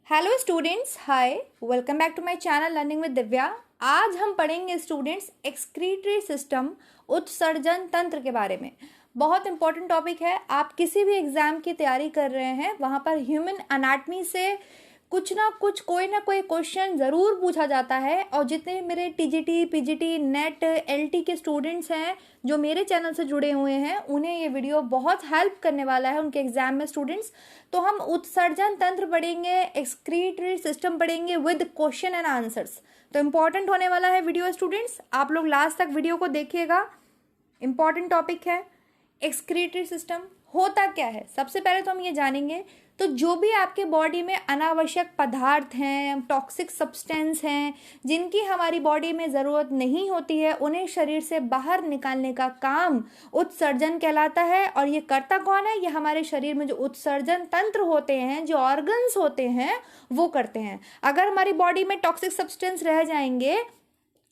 Hello students, hi, welcome back to my channel learning with Divya. आज हम पढ़ेंगे students excretory system, उत्सर्जन तंत्र के बारे में। बहुत इंपॉर्टेंट टॉपिक है। आप किसी भी एग्जाम की तैयारी कर रहे हैं, वहाँ पर ह्यूमन अनाटमी से कुछ ना कुछ कोई ना कोई क्वेश्चन ज़रूर पूछा जाता है। और जितने मेरे टीजीटी, पीजीटी, नेट, एलटी के स्टूडेंट्स हैं जो मेरे चैनल से जुड़े हुए हैं, उन्हें ये वीडियो बहुत हेल्प करने वाला है उनके एग्जाम में स्टूडेंट्स। तो हम उत्सर्जन तंत्र पढ़ेंगे, एक्सक्रीटरी सिस्टम पढ़ेंगे विद क्वेश्चन एंड आंसर्स। तो इम्पॉर्टेंट होने वाला है वीडियो स्टूडेंट्स, आप लोग लास्ट तक वीडियो को देखिएगा। इम्पॉर्टेंट टॉपिक है। एक्सक्रीटरी सिस्टम होता क्या है, सबसे पहले तो हम ये जानेंगे। तो जो भी आपके बॉडी में अनावश्यक पदार्थ हैं, टॉक्सिक सब्सटेंस हैं, जिनकी हमारी बॉडी में ज़रूरत नहीं होती है, उन्हें शरीर से बाहर निकालने का काम उत्सर्जन कहलाता है। और ये करता कौन है? ये हमारे शरीर में जो उत्सर्जन तंत्र होते हैं, जो ऑर्गन्स होते हैं, वो करते हैं। अगर हमारी बॉडी में टॉक्सिक सब्सटेंस रह जाएंगे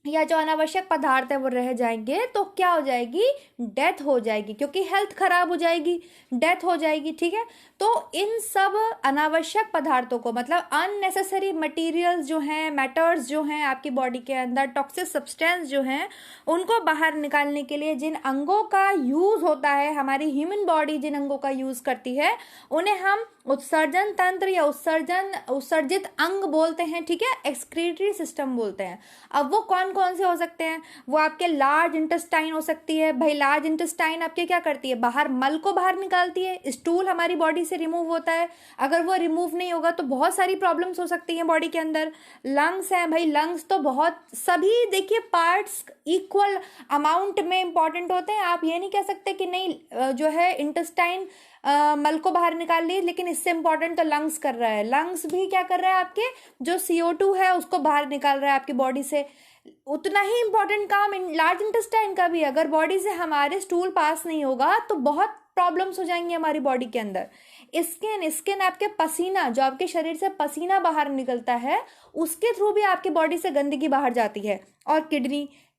या जो अनावश्यक पदार्थ है वो रह जाएंगे, तो क्या हो जाएगी? डेथ हो जाएगी, क्योंकि हेल्थ खराब हो जाएगी, डेथ हो जाएगी। ठीक है, तो इन सब अनावश्यक पदार्थों को, मतलब अननेसेसरी मटेरियल्स जो हैं, मैटर्स जो हैं आपकी बॉडी के अंदर, टॉक्सिक सब्सटेंस जो हैं, उनको बाहर निकालने के लिए जिन अंगों का यूज होता है, हमारी ह्यूमन बॉडी जिन अंगों का यूज करती है, उन्हें हम उत्सर्जन तंत्र या उत्सर्जित अंग बोलते हैं। ठीक है, एक्सक्रीटरी सिस्टम बोलते हैं। अब वो कौन कौन से हो सकते हैं? वो आपके लार्ज इंटेस्टाइन हो सकती है। भाई लार्ज इंटेस्टाइन आपके क्या करती है? बाहर मल को बाहर निकालती है। स्टूल हमारी बॉडी से रिमूव होता है। अगर वो रिमूव नहीं होगा तो बहुत सारी प्रॉब्लम्स हो सकती हैं बॉडी के अंदर। लंग्स हैं, भाई लंग्स तो बहुत सभी देखिए पार्ट्स इक्वल अमाउंट में इंपॉर्टेंट होते हैं। आप ये नहीं कह सकते कि नहीं जो है इंटेस्टाइन मल को बाहर निकाल ली, लेकिन इससे इंपॉर्टेंट तो लंग्स कर रहा है। लंग्स भी क्या कर रहा है? आपके जो CO2 है उसको बाहर निकाल रहा है आपकी बॉडी से। उतना ही इंपॉर्टेंट काम लार्ज इंटेस्टाइन का भी। अगर बॉडी से हमारे स्टूल पास नहीं होगा तो बहुत प्रॉब्लम्स हो जाएंगी हमारी बॉडी के अंदर। स्किन आपके पसीना, जो आपके शरीर से पसीना बाहर निकलता है, उसके थ्रू भी आपकी बॉडी से गंदगी बाहर जाती है। और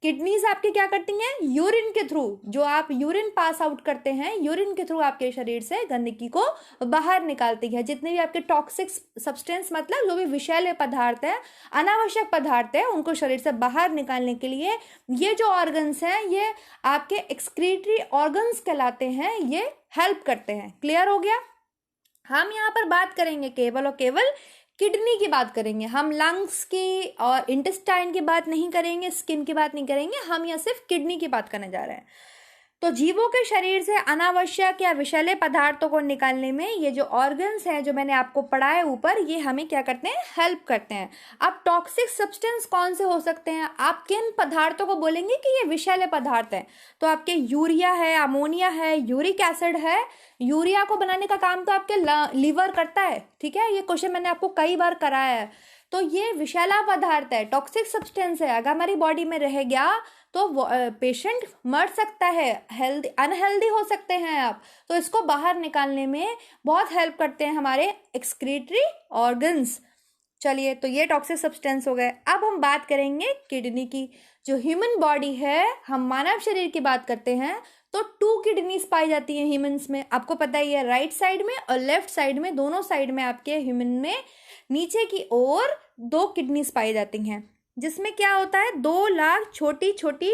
किडनीज आपकी क्या करती हैं? यूरिन के थ्रू, जो आप यूरिन पास आउट करते हैं, यूरिन के थ्रू आपके शरीर से गंदगी को बाहर निकालती है। जितने भी आपके टॉक्सिक सब्सटेंस, मतलब जो भी विषैले पदार्थ है, अनावश्यक पदार्थ है, उनको शरीर से बाहर निकालने के लिए ये जो ऑर्गन्स हैं, ये आपके एक्सक्रीटरी ऑर्गन्स कहलाते हैं, ये हेल्प करते हैं। क्लियर हो गया? हम यहाँ पर बात करेंगे केवल और केवल किडनी की बात करेंगे। हम लंग्स की और इंटेस्टाइन की बात नहीं करेंगे, स्किन की बात नहीं करेंगे। हम यहाँ सिर्फ किडनी की बात करने जा रहे हैं। तो जीवों के शरीर से अनावश्यक या विषैले पदार्थों को निकालने में ये जो ऑर्गन्स हैं, जो मैंने आपको पढ़ा है ऊपर, ये हमें क्या करते हैं? हेल्प करते हैं। अब टॉक्सिक सब्सटेंस कौन से हो सकते हैं? आप किन पदार्थों को बोलेंगे कि ये विषैले पदार्थ हैं? तो आपके यूरिया है, अमोनिया है, यूरिक एसिड है। यूरिया को बनाने का काम तो आपके लीवर करता है। ठीक है, ये क्वेश्चन मैंने आपको कई बार कराया है। तो ये विषैला पदार्थ है, टॉक्सिक सब्सटेंस है। अगर हमारी बॉडी में रह गया तो पेशेंट मर सकता है, अनहेल्दी हो सकते हैं आप। तो इसको बाहर निकालने में बहुत हेल्प करते हैं हमारे एक्सक्रीटरी ऑर्गन्स। चलिए, तो ये टॉक्सिक सब्सटेंस हो गए। अब हम बात करेंगे किडनी की। जो ह्यूमन बॉडी है, हम मानव शरीर की बात करते हैं, तो 2 किडनीज पाई जाती हैं ह्यूमंस में। आपको पता ही है, राइट साइड में और लेफ्ट साइड में, दोनों साइड में आपके ह्यूमन में नीचे की ओर 2 किडनीज पाई जाती हैं। जिसमें क्या होता है? 2 लाख छोटी छोटी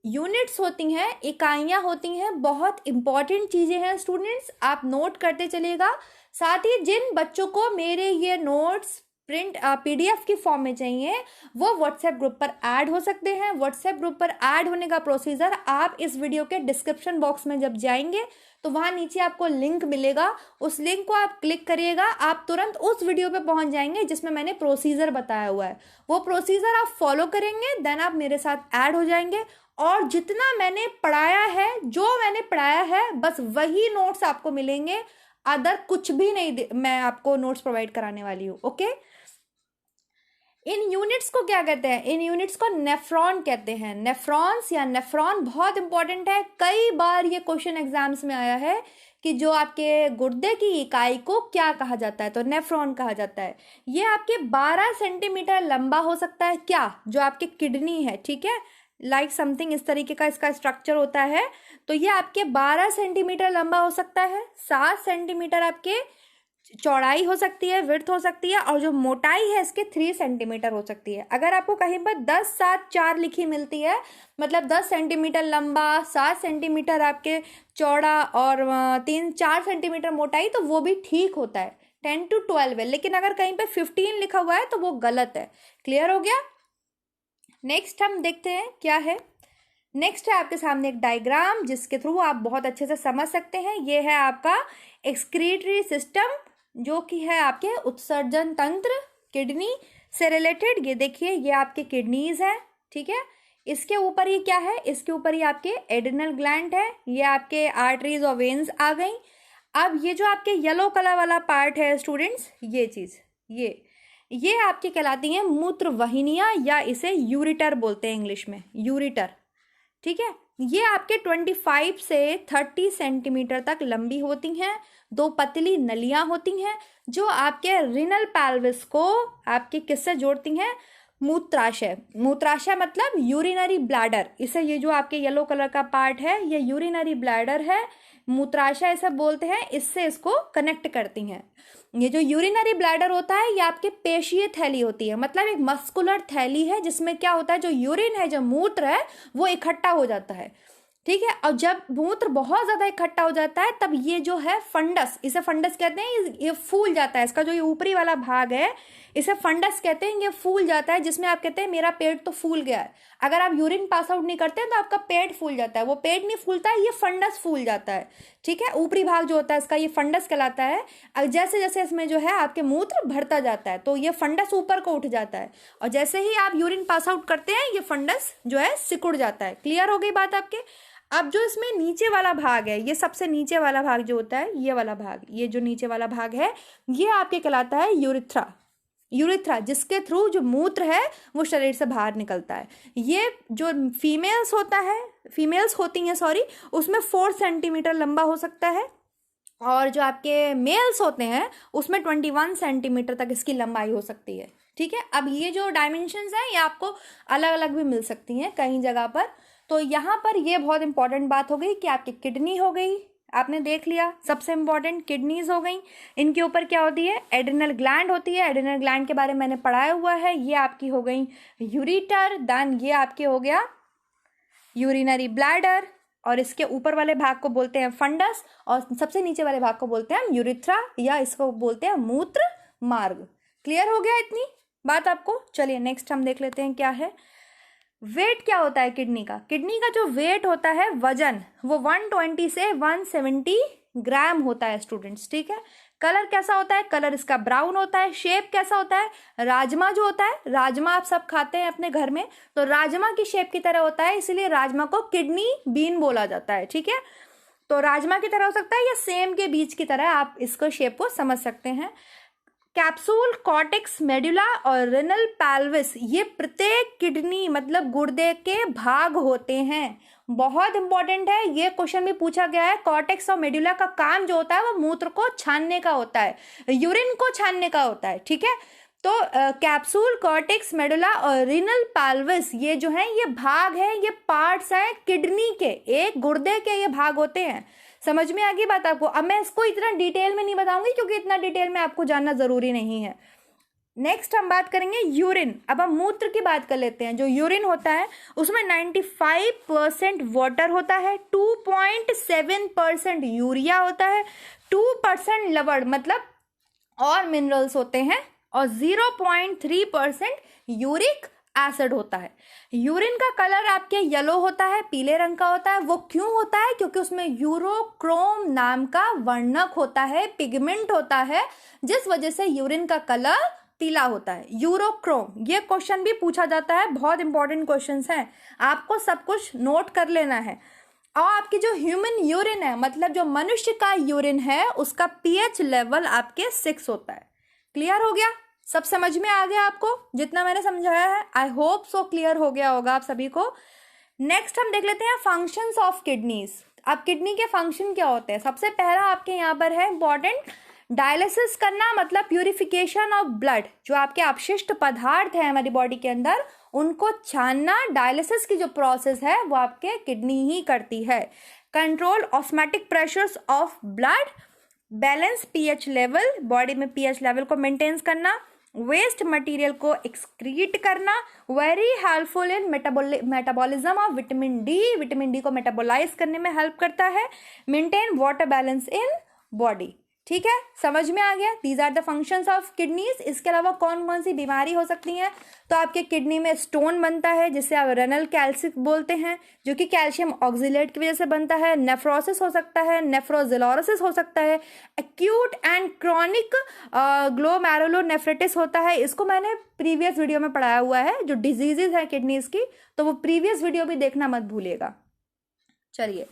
यूनिट्स होती हैं, इकाइयां होती हैं। बहुत इंपॉर्टेंट चीजें हैं स्टूडेंट्स, आप नोट करते चलिएगा। साथ ही जिन बच्चों को मेरे ये नोट्स प्रिंट PDF की फॉर्म में चाहिए, वो व्हाट्सएप ग्रुप पर ऐड हो सकते हैं। व्हाट्सएप ग्रुप पर ऐड होने का प्रोसीजर आप इस वीडियो के डिस्क्रिप्शन बॉक्स में जब जाएंगे तो वहां नीचे आपको लिंक मिलेगा। उस लिंक को आप क्लिक करिएगा, आप तुरंत उस वीडियो पे पहुंच जाएंगे जिसमें मैंने प्रोसीजर बताया हुआ है। वो प्रोसीजर आप फॉलो करेंगे, देन आप मेरे साथ ऐड हो जाएंगे। और जितना मैंने पढ़ाया है, जो मैंने पढ़ाया है, बस वही नोट्स आपको मिलेंगे। अदर कुछ भी नहीं मैं आपको नोट्स प्रोवाइड कराने वाली हूँ। ओके, इन यूनिट्स को क्या कहते हैं? इन यूनिट्स को नेफ्रॉन कहते हैं। नेफ्रॉन्स या नेफ्रॉन बहुत इंपॉर्टेंट है। कई बार ये क्वेश्चन एग्जाम्स में आया है कि जो आपके गुर्दे की इकाई को क्या कहा जाता है? तो नेफ्रॉन कहा जाता है। ये आपके 12 सेंटीमीटर लंबा हो सकता है। क्या? जो आपकी किडनी है, ठीक है, लाइक समथिंग इस तरीके का इसका स्ट्रक्चर होता है। तो ये आपके 12 सेंटीमीटर लंबा हो सकता है। 7 सेंटीमीटर आपके चौड़ाई हो सकती है, विड्थ हो सकती है, और जो मोटाई है इसके 3 सेंटीमीटर हो सकती है। अगर आपको कहीं पर 10, 7, 4 लिखी मिलती है, मतलब 10 सेंटीमीटर लंबा, 7 सेंटीमीटर आपके चौड़ा और 3-4 सेंटीमीटर मोटाई, तो वो भी ठीक होता है, 10 to 12 है। लेकिन अगर कहीं पे 15 लिखा हुआ है तो वो गलत है। क्लियर हो गया? नेक्स्ट हम देखते हैं क्या है। नेक्स्ट है आपके सामने एक डायग्राम जिसके थ्रू आप बहुत अच्छे से समझ सकते हैं। ये है आपका एक्सक्रीटरी सिस्टम, जो कि है आपके उत्सर्जन तंत्र, किडनी से रिलेटेड। ये देखिए, ये आपके किडनीज हैं, ठीक है। इसके ऊपर ये क्या है, इसके ऊपर ये आपके एड्रिनल ग्लैंड है, ये आपके आर्टरीज और वेन्स आ गई। अब ये जो आपके येलो कलर वाला पार्ट है स्टूडेंट्स, ये चीज़, ये आपकी कहलाती हैं मूत्र वाहिनियाँ, या इसे यूरिटर बोलते हैं इंग्लिश में, यूरिटर, ठीक है। ये आपके 25 से 30 सेंटीमीटर तक लंबी होती हैं। 2 पतली नलियां होती हैं जो आपके रिनल पैल्विस को आपके किससे जोड़ती हैं, मूत्राशय। मूत्राशय मतलब यूरिनरी ब्लैडर, इसे, ये जो आपके येलो कलर का पार्ट है ये यूरिनरी ब्लैडर है, मूत्राशय इसे बोलते हैं, इससे इसको कनेक्ट करती हैं। ये जो यूरिनरी ब्लैडर होता है ये आपके पेशीय थैली होती है, मतलब एक मस्कुलर थैली है जिसमें क्या होता है, जो यूरिन है, जो मूत्र है, वो इकट्ठा हो जाता है, ठीक है। और जब मूत्र बहुत ज़्यादा इकट्ठा हो जाता है तब ये जो है फंडस, इसे फंडस कहते हैं, ये फूल जाता है। इसका जो ये ऊपरी वाला भाग है इसे फंडस कहते हैं, ये फूल जाता है, जिसमें आप कहते हैं मेरा पेट तो फूल गया है। अगर आप यूरिन पास आउट नहीं करते हैं तो आपका पेट फूल जाता है, वो पेट नहीं फूलता है, ये फंडस फूल जाता है, ठीक है। ऊपरी भाग जो होता है इसका, ये फंडस कहलाता है। और जैसे जैसे इसमें जो है आपके मूत्र भरता जाता है तो ये फंडस ऊपर को उठ जाता है, और जैसे ही आप यूरिन पास आउट करते हैं ये फंडस जो है सिकुड़ जाता है। क्लियर हो गई बात आपके? अब जो इसमें नीचे वाला भाग है, ये सबसे नीचे वाला भाग जो होता है, ये वाला भाग, ये जो नीचे वाला भाग है, ये आपके कहलाता है यूरिथ्रा। यूरिथ्रा, जिसके थ्रू जो मूत्र है वो शरीर से बाहर निकलता है। ये जो फीमेल्स होती हैं, सॉरी, उसमें 4 सेंटीमीटर लंबा हो सकता है, और जो आपके मेल्स होते हैं उसमें 21 सेंटीमीटर तक इसकी लंबाई हो सकती है, ठीक है। अब ये जो डायमेंशंस हैं ये आपको अलग अलग भी मिल सकती हैं कई जगह पर। तो यहाँ पर ये बहुत इंपॉर्टेंट बात हो गई कि आपकी किडनी हो गई, आपने देख लिया, सबसे इंपॉर्टेंट किडनीज हो गई। इनके ऊपर क्या होती है, एड्रिनल ग्लैंड होती है, एड्रिनल ग्लैंड के बारे में मैंने पढ़ाया हुआ है। ये आपकी हो गई यूरिटर, देन ये आपके हो गया यूरिनरी ब्लैडर, और इसके ऊपर वाले भाग को बोलते हैं फंडस, और सबसे नीचे वाले भाग को बोलते हैं यूरिथ्रा, या इसको बोलते हैं मूत्र मार्ग। क्लियर हो गया इतनी बात आपको? चलिए नेक्स्ट हम देख लेते हैं क्या है। वेट क्या होता है किडनी का? किडनी का जो वेट होता है, वजन, वो 120 से 170 ग्राम होता है स्टूडेंट्स, ठीक है। कलर कैसा होता है? कलर इसका ब्राउन होता है। शेप कैसा होता है? राजमा जो होता है, राजमा आप सब खाते हैं अपने घर में, तो राजमा की शेप की तरह होता है, इसलिए राजमा को किडनी बीन बोला जाता है, ठीक है। तो राजमा की तरह हो सकता है या सेम के बीज की तरह, आप इसको शेप को समझ सकते हैं। कैप्सूल, कॉर्टेक्स, मेडुला और रिनल पैल्विस, ये प्रत्येक किडनी मतलब गुर्दे के भाग होते हैं। बहुत इंपॉर्टेंट है, ये क्वेश्चन भी पूछा गया है। कॉर्टेक्स और मेडुला का काम जो होता है वो मूत्र को छानने का होता है, यूरिन को छानने का होता है, ठीक है। तो कैप्सूल, कॉर्टेक्स, मेडुला और रिनल पैल्विस, ये जो है ये भाग है, ये पार्ट्स हैं किडनी के, एक गुर्दे के ये भाग होते हैं। समझ में आ गई बात आपको? अब मैं इसको इतना डिटेल में नहीं बताऊंगी क्योंकि इतना डिटेल में आपको जानना जरूरी नहीं है। नेक्स्ट हम बात करेंगे यूरिन। अब हम मूत्र की बात कर लेते हैं। जो यूरिन होता है उसमें 95% वाटर होता है, 2.7% यूरिया होता है, 2% लवण मतलब और मिनरल्स होते हैं, और 0.3% यूरिक एसिड होता है। यूरिन का कलर आपके येलो होता है, पीले रंग का होता है। वो क्यों होता है? क्योंकि उसमें यूरोक्रोम नाम का वर्णक होता है, पिगमेंट होता है, जिस वजह से यूरिन का कलर पीला होता है। यूरोक्रोम, ये क्वेश्चन भी पूछा जाता है, बहुत इंपॉर्टेंट क्वेश्चंस हैं, आपको सब कुछ नोट कर लेना है। और आपकी जो ह्यूमन यूरिन है, मतलब जो मनुष्य का यूरिन है, उसका पीएच लेवल आपके 6 होता है। क्लियर हो गया? सब समझ में आ गया आपको जितना मैंने समझाया है? आई होप सो क्लियर हो गया होगा आप सभी को। नेक्स्ट हम देख लेते हैं फंक्शंस ऑफ किडनीज। अब किडनी के फंक्शन क्या होते हैं? सबसे पहला आपके यहाँ पर है इंपॉर्टेंट, डायलिसिस करना, मतलब प्यूरिफिकेशन ऑफ ब्लड। जो आपके अपशिष्ट पदार्थ है हमारी बॉडी के अंदर, उनको छानना, डायलिसिस की जो प्रोसेस है वो आपके किडनी ही करती है। Control osmotic pressures of blood, balance pH level, body में पीएच लेवल को मेंटेन करना, वेस्ट मटेरियल को एक्सक्रीट करना, very helpful in metabolism of vitamin D को मेटाबोलाइज करने में हेल्प करता है, maintain water balance in body. ठीक है, समझ में आ गया। These are the functions of kidneys. इसके अलावा कौन कौन सी बीमारी हो सकती है, तो आपके किडनी में स्टोन बनता है जिसे आप रेनल कैल्सिक बोलते हैं, जो कि कैल्शियम ऑक्सिलेट की वजह से बनता है। नेफ्रोसिस हो सकता है, नेफ्रोजिलोसिस हो सकता है, एक्यूट एंड क्रॉनिक ग्लोमेरुलोनेफ्राइटिस होता है। इसको मैंने प्रीवियस वीडियो में पढ़ाया हुआ है, जो डिजीजेज है किडनीज की, तो वो प्रीवियस वीडियो भी देखना मत भूलिएगा। चलिए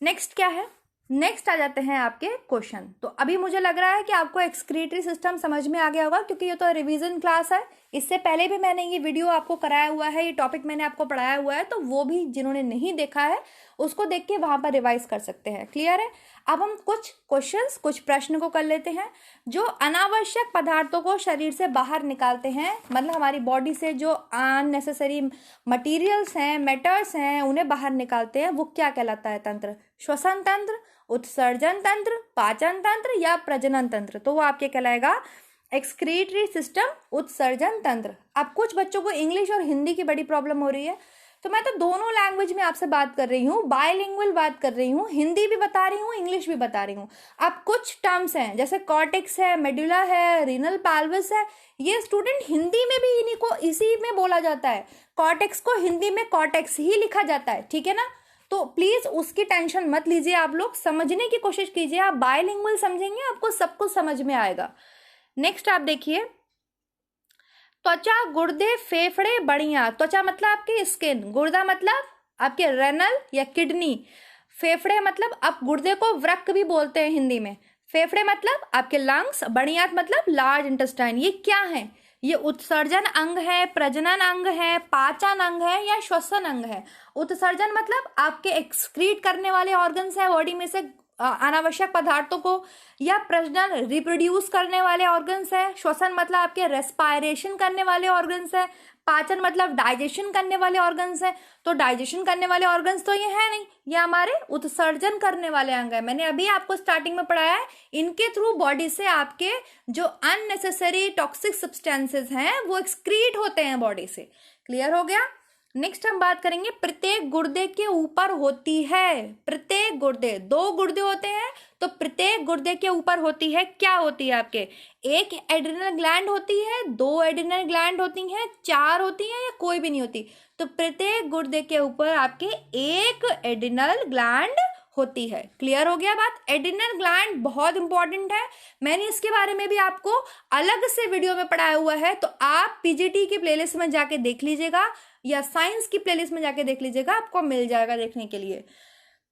नेक्स्ट क्या है, नेक्स्ट आ जाते हैं आपके क्वेश्चन। तो अभी मुझे लग रहा है कि आपको एक्सक्रीटरी सिस्टम समझ में आ गया होगा, क्योंकि ये तो रिवीजन क्लास है। इससे पहले भी मैंने ये वीडियो आपको कराया हुआ है, ये टॉपिक मैंने आपको पढ़ाया हुआ है, तो वो भी जिन्होंने नहीं देखा है उसको देख के वहां पर रिवाइज कर सकते हैं। क्लियर है। अब हम कुछ क्वेश्चंस, कुछ प्रश्न को कर लेते हैं। जो अनावश्यक पदार्थों को शरीर से बाहर निकालते हैं, मतलब हमारी बॉडी से जो अननेसेसरी मटीरियल्स हैं, मैटर्स हैं, उन्हें बाहर निकालते हैं, वो क्या कहलाता है तंत्र? श्वसन तंत्र, उत्सर्जन तंत्र, पाचन तंत्र या प्रजनन तंत्र? तो वो आपके कहलाएगा एक्सक्रीटरी सिस्टम, उत्सर्जन तंत्र। अब कुछ बच्चों को इंग्लिश और हिंदी की बड़ी प्रॉब्लम हो रही है, तो मैं तो दोनों लैंग्वेज में आपसे बात कर रही हूँ, बायलिंगुअल बात कर रही हूँ, हिंदी भी बता रही हूँ, इंग्लिश भी बता रही हूँ। अब कुछ टर्म्स हैं जैसे कॉर्टेक्स है, मेडुला है, रीनल पैल्विस है, ये स्टूडेंट हिंदी में भी इन्हीं को इसी में बोला जाता है। कॉर्टेक्स को हिंदी में कॉर्टेक्स ही लिखा जाता है, ठीक है ना। तो प्लीज उसकी टेंशन मत लीजिए, आप लोग समझने की कोशिश कीजिए। आप बायलिंगुअल समझेंगे, आपको सब कुछ समझ में आएगा। नेक्स्ट आप देखिए, त्वचा, गुर्दे, फेफड़े, बढ़िया। त्वचा मतलब आपकी स्किन, गुर्दा मतलब आपके रेनल या किडनी, फेफड़े मतलब आप गुर्दे को वृक्क भी बोलते हैं हिंदी में, फेफड़े मतलब आपके लंग्स, बढ़ियात मतलब लार्ज इंटेस्टाइन। ये क्या है? ये उत्सर्जन अंग है, प्रजनन अंग है, पाचन अंग है या श्वसन अंग है? उत्सर्जन मतलब आपके एक्सक्रीट करने वाले ऑर्गन्स है बॉडी में से अनावश्यक पदार्थों को, या प्रजनन रिप्रोड्यूस करने वाले ऑर्गन्स है। श्वसन मतलब आपके रेस्पायरेशन करने वाले ऑर्गन्स है। पाचन मतलब डाइजेशन करने वाले ऑर्गन्स है। तो डाइजेशन करने वाले ऑर्गन्स तो ये है नहीं, ये हमारे उत्सर्जन करने वाले अंग है। मैंने अभी आपको स्टार्टिंग में पढ़ाया है, इनके थ्रू बॉडी से आपके जो अननेसेसरी टॉक्सिक सब्सटेंसेस हैं वो एक्सक्रीट होते हैं बॉडी से। क्लियर हो गया। नेक्स्ट हम बात करेंगे, प्रत्येक गुर्दे के ऊपर होती है, प्रत्येक गुर्दे, 2 गुर्दे होते हैं तो प्रत्येक गुर्दे के ऊपर होती है, क्या होती है आपके? एक एड्रिनल ग्लैंड होती है, 2 एड्रिनल ग्लैंड होती हैं, 4 होती हैं या कोई भी नहीं होती? तो प्रत्येक गुर्दे के ऊपर आपके एक एड्रिनल ग्लैंड होती है। क्लियर हो गया बात। एड्रिनल ग्लैंड बहुत इंपॉर्टेंट है, मैंने इसके बारे में भी आपको अलग से वीडियो में पढ़ाया हुआ है, तो आप पीजीटी की प्लेलिस्ट में जाके देख लीजिएगा या साइंस की प्लेलिस्ट में जाके देख लीजिएगा, आपको मिल जाएगा देखने के लिए।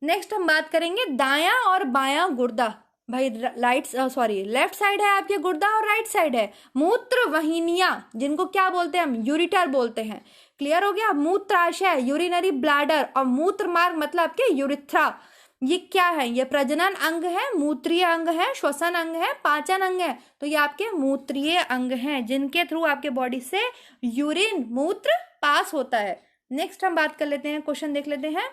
नेक्स्ट हम बात करेंगे दायां और बायां गुर्दा। भाई लेफ्ट साइड है आपके गुर्दा और राइट साइड है मूत्र वाहिनियां, जिनको क्या बोलते हैं हम? यूरिटर बोलते हैं। क्लियर हो गया। मूत्राशय, यूरिनरी ब्लैडर, और मूत्र मार्ग मतलब आपके यूरिथ्रा। ये क्या है? ये प्रजनन अंग है, मूत्रीय अंग है, श्वसन अंग है, पाचन अंग है। तो ये आपके मूत्रीय अंग हैं, जिनके थ्रू आपके बॉडी से यूरिन, मूत्र पास होता है। नेक्स्ट हम बात कर लेते हैं, क्वेश्चन देख लेते हैं।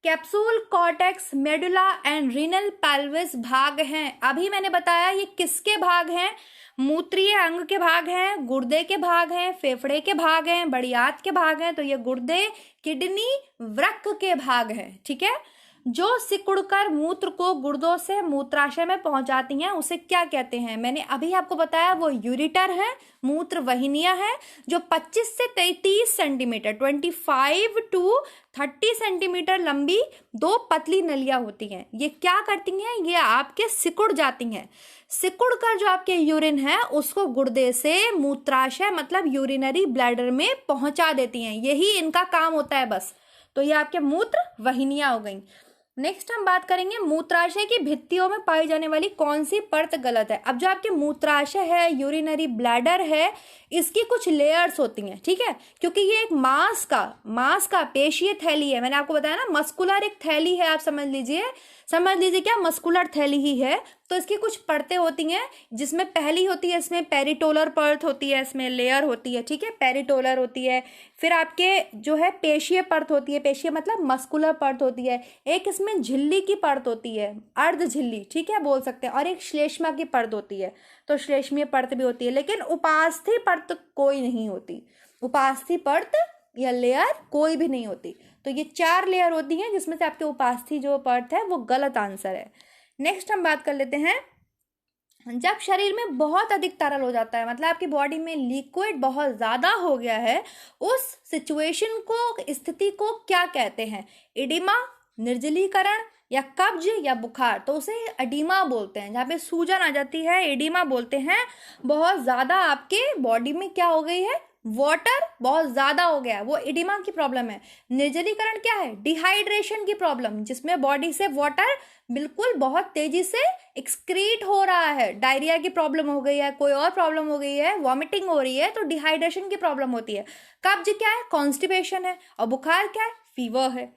Capsule, cortex, medulla and renal pelvis भाग हैं। अभी मैंने बताया ये किसके भाग हैं? मूत्रीय अंग के भाग हैं, गुर्दे के भाग हैं, फेफड़े के भाग हैं, बढ़ियात के भाग हैं। तो ये गुर्दे, किडनी, वृक्क के भाग हैं। ठीक है। जो सिकुड़कर मूत्र को गुर्दों से मूत्राशय में पहुंचाती हैं उसे क्या कहते हैं? मैंने अभी आपको बताया वो यूरिटर है, मूत्र वाहिनियां है, जो 25 से 30 सेंटीमीटर 25 to 30 सेंटीमीटर लंबी 2 पतली नलियां होती हैं। ये क्या करती हैं? ये आपके सिकुड़ जाती हैं। सिकुड़ कर जो आपके यूरिन है उसको गुर्दे से मूत्राशय मतलब यूरिनरी ब्लैडर में पहुंचा देती हैं, यही इनका काम होता है बस। तो ये आपके मूत्र वाहिनियां हो गई। नेक्स्ट हम बात करेंगे मूत्राशय की भित्तियों में पाई जाने वाली कौन सी परत गलत है। अब जो आपके मूत्राशय है, यूरिनरी ब्लैडर है, इसकी कुछ लेयर्स होती हैं। ठीक है, क्योंकि ये एक मांस का पेशीय थैली है। मैंने आपको बताया ना, मस्कुलर एक थैली है, आप समझ लीजिए। समझ लीजिए क्या मस्कुलर थैली ही है। तो इसकी कुछ परतें होती हैं, जिसमें पहली होती है इसमें पेरिटोलर परत होती है, इसमें लेयर होती है, ठीक है, पेरिटोलर होती है। फिर आपके जो है पेशीय परत होती है, पेशीय मतलब मस्कुलर परत होती है। एक इसमें झिल्ली की परत होती है, अर्ध झिल्ली, ठीक है बोल सकते हैं, और एक श्लेष्मा की परत होती है। तो श्लेष्मीय परत भी होती है, लेकिन उपास्थि परत कोई नहीं होती। उपास्थि परत या लेयर कोई भी नहीं होती। तो ये 4 लेयर होती हैं, जिसमें से आपके उपास्थि जो परत है वो गलत आंसर है। नेक्स्ट हम बात कर लेते हैं, जब शरीर में बहुत अधिक तरल हो जाता है, मतलब आपकी बॉडी में लिक्विड बहुत ज़्यादा हो गया है, उस सिचुएशन को, स्थिति को क्या कहते हैं? एडिमा, निर्जलीकरण, या कब्ज, या बुखार। तो उसे एडिमा बोलते हैं, जहाँ पे सूजन आ जाती है, एडिमा बोलते हैं। बहुत ज़्यादा आपके बॉडी में क्या हो गई है, वाटर बहुत ज़्यादा हो गया है, वो एडिमा की प्रॉब्लम है। निर्जलीकरण क्या है? डिहाइड्रेशन की प्रॉब्लम, जिसमें बॉडी से वाटर बिल्कुल बहुत तेजी से एक्सक्रीट हो रहा है। डायरिया की प्रॉब्लम हो गई है, कोई और प्रॉब्लम हो गई है, वॉमिटिंग हो रही है, तो डिहाइड्रेशन की प्रॉब्लम होती है। कब्ज क्या है? कॉन्स्टिपेशन है। और बुखार क्या है? फीवर है।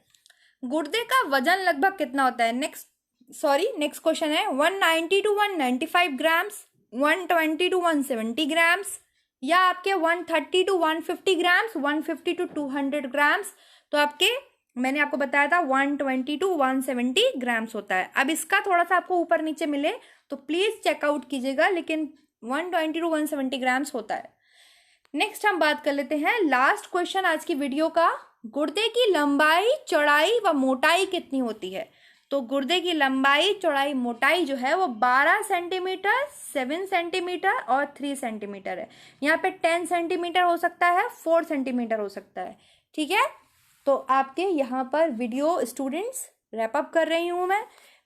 गुर्दे का वजन लगभग कितना होता है? नेक्स्ट क्वेश्चन है 190 to 195 ग्राम्स, 120 to 170 ग्राम्स, या आपके 130 to 150 ग्राम्स, 150 to 200 ग्राम्स। तो आपके मैंने आपको बताया था 120 to 170 ग्राम्स होता है। अब इसका थोड़ा सा आपको ऊपर नीचे मिले तो प्लीज चेकआउट कीजिएगा, लेकिन 120 to 170 ग्राम्स होता है। नेक्स्ट हम बात कर लेते हैं लास्ट क्वेश्चन आज की वीडियो का, गुर्दे की लंबाई, चौड़ाई व मोटाई कितनी होती है? तो गुर्दे की लंबाई, चौड़ाई, मोटाई जो है वो 12 सेंटीमीटर, 7 सेंटीमीटर और 3 सेंटीमीटर है। यहाँ पे 10 सेंटीमीटर हो सकता है, 4 सेंटीमीटर हो सकता है, ठीक है। तो आपके यहाँ पर वीडियो स्टूडेंट्स रैप अप कर रही हूँ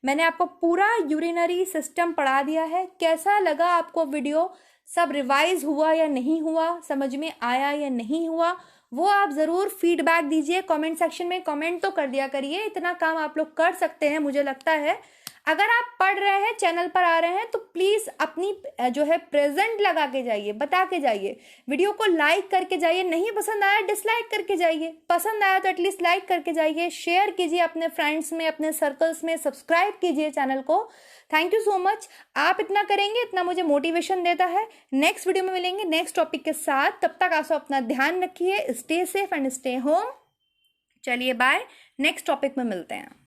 मैंने आपको पूरा यूरिनरी सिस्टम पढ़ा दिया है। कैसा लगा आपको वीडियो? सब रिवाइज हुआ या नहीं हुआ, समझ में आया या नहीं हुआ, वो आप ज़रूर फीडबैक दीजिए कमेंट सेक्शन में। कमेंट तो कर दिया करिए, इतना काम आप लोग कर सकते हैं मुझे लगता है। अगर आप पढ़ रहे हैं, चैनल पर आ रहे हैं, तो प्लीज़ अपनी जो है प्रेजेंट लगा के जाइए, बता के जाइए, वीडियो को लाइक करके जाइए। नहीं पसंद आया डिसलाइक करके जाइए, पसंद आया तो एटलीस्ट लाइक करके जाइए, शेयर कीजिए अपने फ्रेंड्स में, अपने सर्कल्स में, सब्सक्राइब कीजिए चैनल को। थैंक यू सो मच, आप इतना करेंगे इतना मुझे मोटिवेशन देता है। नेक्स्ट वीडियो में मिलेंगे नेक्स्ट टॉपिक के साथ, तब तक आप सब अपना ध्यान रखिए, stay safe and stay home. चलिए बाय, नेक्स्ट टॉपिक में मिलते हैं।